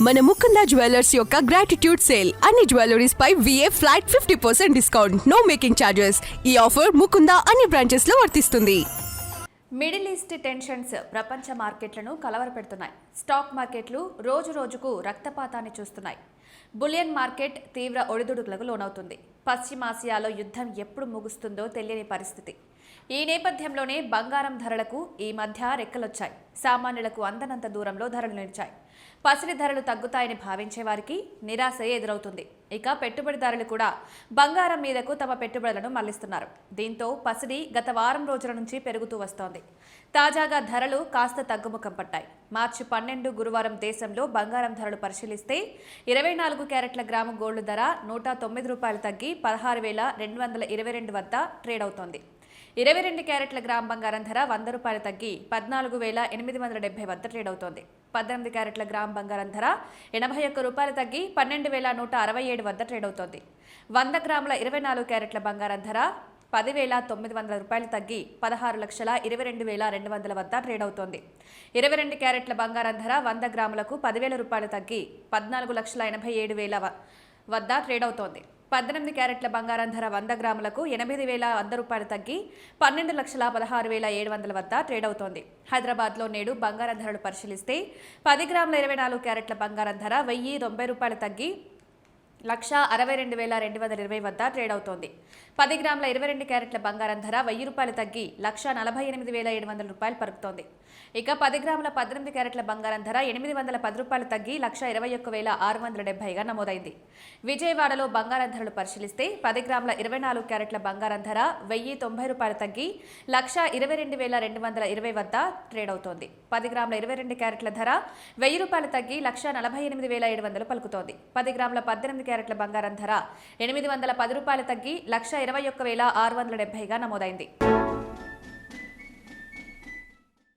మన ముకుందా జ్యువెలర్స్ యొక్క gratitude sale అన్ని జ్యువెలరీస్ పై VA flat 50% discount, no making charges. ఈ ఆఫర్ ముకుందా అన్ని బ్రాంచెస్ లో వర్తిస్తుంది. మిడిల్ ఈస్ట్ టెన్షన్స్ ప్రపంచ మార్కెట్లను కలవరపెడుతున్నాయి. స్టాక్ మార్కెట్లు రోజు రోజుకు రక్తపాతాన్ని చూస్తున్నాయి. బులియన్ మార్కెట్ తీవ్ర ఒడిదుడుకులకు లోనవుతుంది. పశ్చిమాసియాలో యుద్ధం ఎప్పుడు ముగుస్తుందో తెలియని పరిస్థితి. ఈ నేపథ్యంలోనే బంగారం ధరలకు ఈ మధ్య రెక్కలొచ్చాయి. సామాన్యులకు అందనంత దూరంలో ధరలు నిలిచాయి. పసిడి ధరలు తగ్గుతాయని భావించే వారికి నిరాశ ఎదురవుతుంది. ఇక పెట్టుబడిదారులు కూడా బంగారం మీదకు తమ పెట్టుబడులను మళ్లిస్తున్నారు. దీంతో పసిడి గత వారం రోజుల నుంచి పెరుగుతూ వస్తోంది. తాజాగా ధరలు కాస్త తగ్గుముఖం పట్టాయి. మార్చి 12 గురువారం దేశంలో బంగారం ధరలు పరిశీలిస్తే 24 క్యారెట్ల గ్రాము గోల్డ్ ధర ₹109 తగ్గి 16,222 వద్ద ట్రేడ్ అవుతోంది. 22 క్యారెట్ల గ్రామ్ బంగారం ధర ₹100 తగ్గి 14,870 వద్ద ట్రేడ్ అవుతోంది. 18 క్యారెట్ల గ్రామ్ బంగారం ధర ₹81 తగ్గి 12,167 వద్ద ట్రేడ్ అవుతోంది. 100 గ్రాముల 24 క్యారెట్ల బంగారం ధర ₹10,900 తగ్గి 16,22,200 వద్ద ట్రేడ్ అవుతోంది. 22 క్యారెట్ల బంగారం ధర 100 గ్రాములకు ₹10,000 తగ్గి 14,87,000 వద్ద ట్రేడ్ అవుతోంది. 18 క్యారెట్ల బంగారం ధర 100 గ్రాములకు ₹8,100 తగ్గి 12,16,700 వద్ద ట్రేడ్ అవుతోంది. హైదరాబాద్లో నేడు బంగారం ధరలు పరిశీలిస్తే 10 గ్రాముల 24 క్యారెట్ల బంగారం ధర ₹1,090 తగ్గి 1,62,220 వద్ద ట్రేడ్ అవుతోంది. 10 గ్రాముల 22 క్యారెట్ల బంగారం ధర ₹1,000 తగ్గి 1,48,700 పలుకుతోంది. ఇక 10 గ్రాముల 18 క్యారెట్ల బంగారం ధర ₹810 తగ్గి 1,21,670గా నమోదైంది. విజయవాడలో బంగారం ధరలు పరిశీలిస్తే 10 గ్రాముల 24 క్యారెట్ల బంగారం ధర ₹1,090 తగ్గి 1,22,220 వద్ద ట్రేడ్ అవుతోంది. 10 గ్రాముల 22 క్యారెట్ల ధర ₹1,000 తగ్గి 1,48,700 పలుకుతోంది. 10 గ్రాముల 18 క్యారెట్ల బంగారం ధర ₹810 తగ్గి 1,21,670గా నమోదైంది.